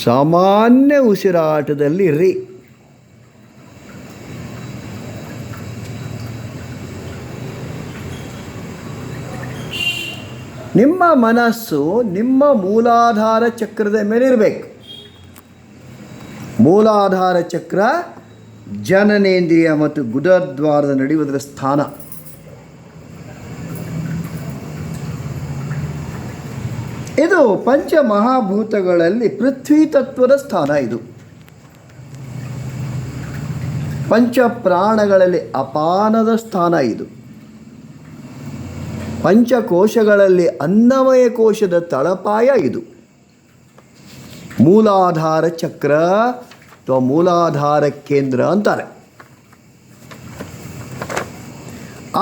ಸಾಮಾನ್ಯ ಉಸಿರಾಟದಲ್ಲಿ ಇರ್ರಿ. ನಿಮ್ಮ ಮನಸ್ಸು ನಿಮ್ಮ ಮೂಲಾಧಾರ ಚಕ್ರದ ಮೇಲೆ ಇರಬೇಕು. ಮೂಲಾಧಾರ ಚಕ್ರ ಜನನೇಂದ್ರಿಯ ಮತ್ತು ಗುದದ್ವಾರದ ನಡೆಯುವುದರ ಸ್ಥಾನ. ಇದು ಪಂಚಮಹಾಭೂತಗಳಲ್ಲಿ ಪೃಥ್ವಿ ತತ್ವದ ಸ್ಥಾನ. ಇದು ಪಂಚಪ್ರಾಣಗಳಲ್ಲಿ ಅಪಾನದ ಸ್ಥಾನ. ಇದು ಪಂಚಕೋಶಗಳಲ್ಲಿ ಅನ್ನಮಯ ಕೋಶದ ತಳಪಾಯ. ಇದು ಮೂಲಾಧಾರ ಚಕ್ರ ಅಥವಾ ಮೂಲಾಧಾರ ಕೇಂದ್ರ ಅಂತಾರೆ.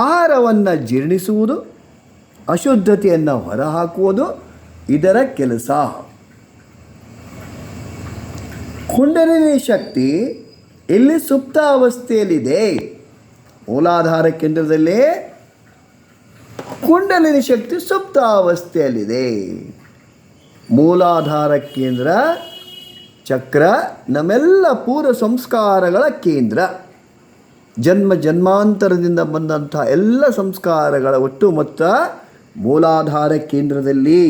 ಆಹಾರವನ್ನು ಜೀರ್ಣಿಸುವುದು, ಅಶುದ್ಧತೆಯನ್ನು ಹೊರಹಾಕುವುದು ಇದರ ಕೆಲಸ. ಕುಂಡಲಿನಿ ಶಕ್ತಿ ಇಲ್ಲಿ ಸುಪ್ತ ಅವಸ್ಥೆಯಲ್ಲಿದೆ. ಮೂಲಾಧಾರ ಕೇಂದ್ರದಲ್ಲಿ ಕುಂಡಲಿನಿ ಶಕ್ತಿ ಸುಪ್ತ ಅವಸ್ಥೆಯಲ್ಲಿದೆ. ಮೂಲಾಧಾರ ಕೇಂದ್ರ ಚಕ್ರ ನಮ್ಮೆಲ್ಲ ಪೂರ್ವ ಸಂಸ್ಕಾರಗಳ ಕೇಂದ್ರ. ಜನ್ಮ ಜನ್ಮಾಂತರದಿಂದ ಬಂದಂಥ ಎಲ್ಲ ಸಂಸ್ಕಾರಗಳ ಒಟ್ಟು ಮೊತ್ತ ಮೂಲಾಧಾರ ಕೇಂದ್ರದಲ್ಲಿ.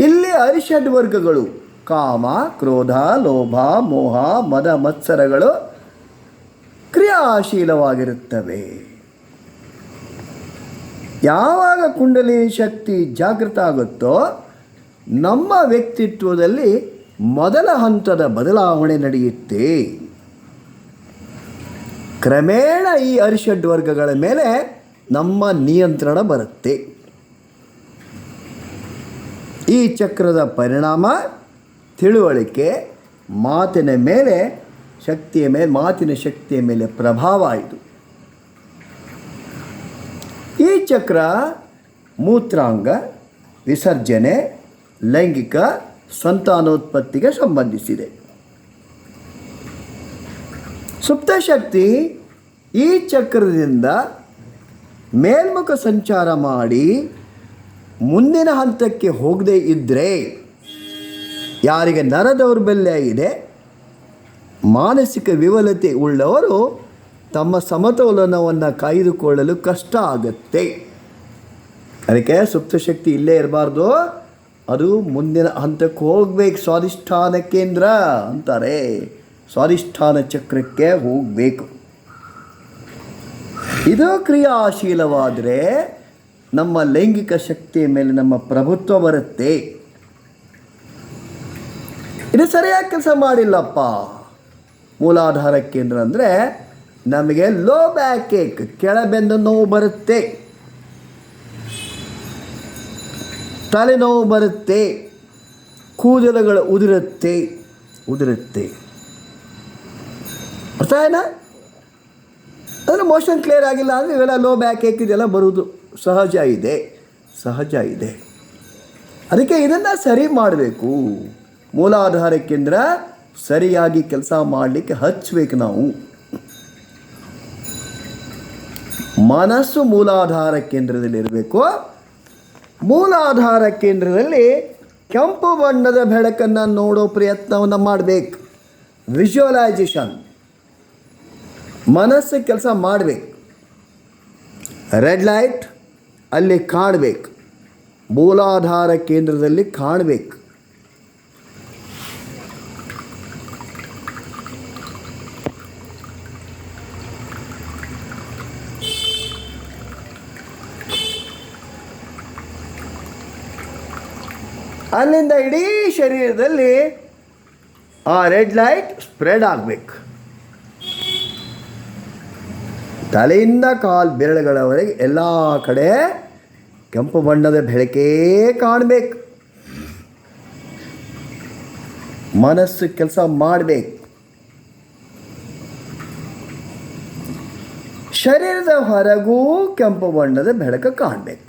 ಇಲ್ಲಿ ಅರಿಷಡ್ ವರ್ಗಗಳು ಕಾಮ, ಕ್ರೋಧ, ಲೋಭ, ಮೋಹ, ಮದ, ಮತ್ಸರಗಳು ಕ್ರಿಯಾಶೀಲವಾಗಿರುತ್ತವೆ. ಯಾವಾಗ ಕುಂಡಲಿನಿ ಶಕ್ತಿ ಜಾಗೃತ ಆಗುತ್ತೋ ನಮ್ಮ ವ್ಯಕ್ತಿತ್ವದಲ್ಲಿ ಮೊದಲ ಹಂತದ ಬದಲಾವಣೆ ನಡೆಯುತ್ತೆ. ಕ್ರಮೇಣ ಈ ಅರಿಷಡ್ ವರ್ಗಗಳ ಮೇಲೆ ನಮ್ಮ ನಿಯಂತ್ರಣ ಬರುತ್ತೆ. ಈ ಚಕ್ರದ ಪರಿಣಾಮ ತಿಳುವಳಿಕೆ, ಮಾತಿನ ಮೇಲೆ ಶಕ್ತಿಯ ಮೇಲೆ, ಮಾತಿನ ಶಕ್ತಿಯ ಮೇಲೆ ಪ್ರಭಾವ. ಇದು ಈ ಚಕ್ರ ಮೂತ್ರಾಂಗ, ವಿಸರ್ಜನೆ, ಲೈಂಗಿಕ ಸಂತಾನೋತ್ಪತ್ತಿಗೆ ಸಂಬಂಧಿಸಿದೆ. ಸುಪ್ತಶಕ್ತಿ ಈ ಚಕ್ರದಿಂದ ಮೇಲ್ಮುಖ ಸಂಚಾರ ಮಾಡಿ ಮುಂದಿನ ಹಂತಕ್ಕೆ ಹೋಗದೇ ಇದ್ದರೆ, ಯಾರಿಗೆ ನರ ದೌರ್ಬಲ್ಯ ಇದೆ, ಮಾನಸಿಕ ವಿವಲತೆ ಉಳ್ಳವರು ತಮ್ಮ ಸಮತೋಲನವನ್ನು ಕಾಯ್ದುಕೊಳ್ಳಲು ಕಷ್ಟ ಆಗುತ್ತೆ. ಅದಕ್ಕೆ ಸುಪ್ತಶಕ್ತಿ ಇಲ್ಲೇ ಇರಬಾರ್ದು, ಅದು ಮುಂದಿನ ಹಂತಕ್ಕೆ ಹೋಗಬೇಕು. ಸ್ವಾಧಿಷ್ಠಾನ ಕೇಂದ್ರ ಅಂತಾರೆ. ಸ್ವಾಧಿಷ್ಠಾನ ಚಕ್ರಕ್ಕೆ ಹೋಗಬೇಕು. ಇದು ಕ್ರಿಯಾಶೀಲವಾದರೆ ನಮ್ಮ ಲೈಂಗಿಕ ಶಕ್ತಿಯ ಮೇಲೆ ನಮ್ಮ ಪ್ರಭುತ್ವ ಬರುತ್ತೆ. ಇದು ಸರಿಯಾಗಿ ಕೆಲಸ ಮಾಡಿಲ್ಲಪ್ಪ. ಮೂಲಾಧಾರ ಕೇಂದ್ರ ಅಂದರೆ ನಮಗೆ ಲೋ ಬ್ಯಾಕ್ ಏಕ್, ಕೆಳಬೆಂದು ನೋವು ಬರುತ್ತೆ, ತಲೆನೋವು ಬರುತ್ತೆ, ಕೂದಲುಗಳು ಉದುರುತ್ತೆ. ಅರ್ಥ ಏನಾ? ಅಂದರೆ ಮೋಷನ್ ಕ್ಲಿಯರ್ ಆಗಿಲ್ಲ ಅಂದರೆ ಇವೆಲ್ಲ ಲೋ ಬ್ಯಾಕ್ ಏಕ್ ಇದೆಲ್ಲ ಬರುವುದು ಸಹಜ ಇದೆ. ಅದಕ್ಕೆ ಇದನ್ನು ಸರಿ ಮಾಡಬೇಕು. ಮೂಲಾಧಾರ ಕೇಂದ್ರ ಸರಿಯಾಗಿ ಕೆಲಸ ಮಾಡಲಿಕ್ಕೆ ಹಚ್ಚಬೇಕು ನಾವು. ಮನಸ್ಸು ಮೂಲಾಧಾರ ಕೇಂದ್ರದಲ್ಲಿರಬೇಕು. ಮೂಲಾಧಾರ ಕೇಂದ್ರದಲ್ಲಿ ಕೆಂಪು ಬಣ್ಣದ ಬೆಳಕನ್ನು ನೋಡೋ ಪ್ರಯತ್ನವನ್ನು ಮಾಡಬೇಕು. ವಿಜುವಲೈಸೇಷನ್ ಮನಸ್ಸು ಕೆಲಸ ಮಾಡಬೇಕು. ರೆಡ್ ಲೈಟ್ ಅಲ್ಲಿ ಕಾಣಬೇಕು, ಮೂಲಾಧಾರ ಕೇಂದ್ರದಲ್ಲಿ ಕಾಣಬೇಕು. ಅಲ್ಲಿಂದ ಇಡೀ ಶರೀರದಲ್ಲಿ ಆ ರೆಡ್ ಲೈಟ್ ಸ್ಪ್ರೆಡ್ ಆಗಬೇಕು. ತಲೆಯಿಂದ ಕಾಲು ಬೆರಳುಗಳವರೆಗೆ ಎಲ್ಲ ಕಡೆ ಕೆಂಪು ಬಣ್ಣದ ಬೆಳಕೇ ಕಾಣಬೇಕು. ಮನಸ್ಸು ಕೆಲಸ ಮಾಡಬೇಕು. ಶರೀರದ ಹೊರಗೂ ಕೆಂಪು ಬಣ್ಣದ ಬೆಳಕು ಕಾಣಬೇಕು.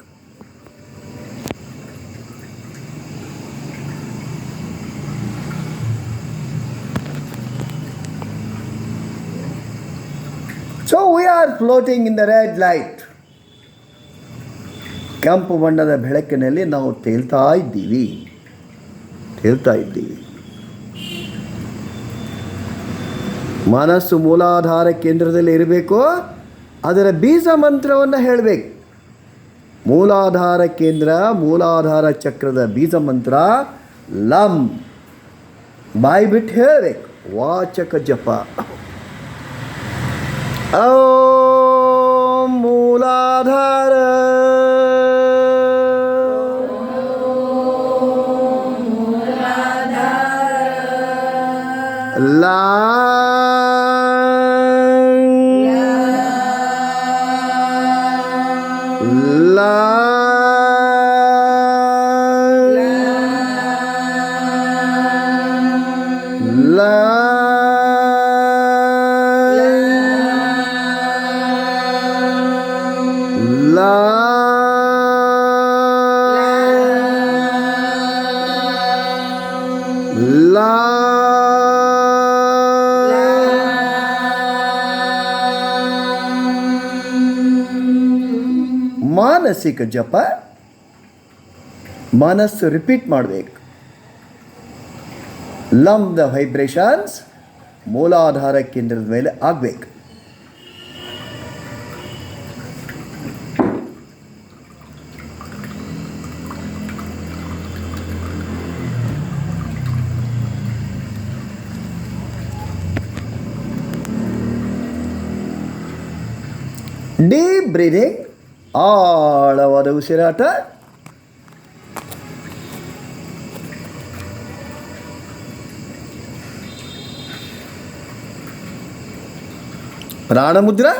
So we are floating in the red light. ಕೆಂಪು ಬಣ್ಣದ ಬೆಳಕಿನಲ್ಲಿ ನಾವು ತೇಲ್ತಾ ಇದ್ದೀವಿ. ಮನಸ್ಸು ಮೂಲಾಧಾರ ಕೇಂದ್ರದಲ್ಲಿ ಇರಬೇಕು. ಅದರ ಬೀಜ ಮಂತ್ರವನ್ನು ಹೇಳಬೇಕು. ಮೂಲಾಧಾರ ಕೇಂದ್ರ, ಮೂಲಾಧಾರ ಚಕ್ರದ ಬೀಜ ಮಂತ್ರ ಲಂ. ಬಾಯಿ ಬಿಟ್ಟು ಹೇಳಬೇಕು. ವಾಚಕ ಜಪ. ಓಂ ಮೂಲಾಧಾರ ಲಾ ಮಾನಸಿಕ ಜಪ. ಮನಸ್ಸು ರಿಪೀಟ್ ಮಾಡಬೇಕು. ಲಂದ ವೈಬ್ರೇಷನ್ಸ್ ಮೂಲಾಧಾರ ಕೇಂದ್ರದ ಮೇಲೆ ಆಗಬೇಕು. ಡೀಪ್ ಬ್ರೀದಿಂಗ್, ಆಳವಾದ ಉಸಿರಾಟ. ಪ್ರಾಣಮುದ್ರಾ.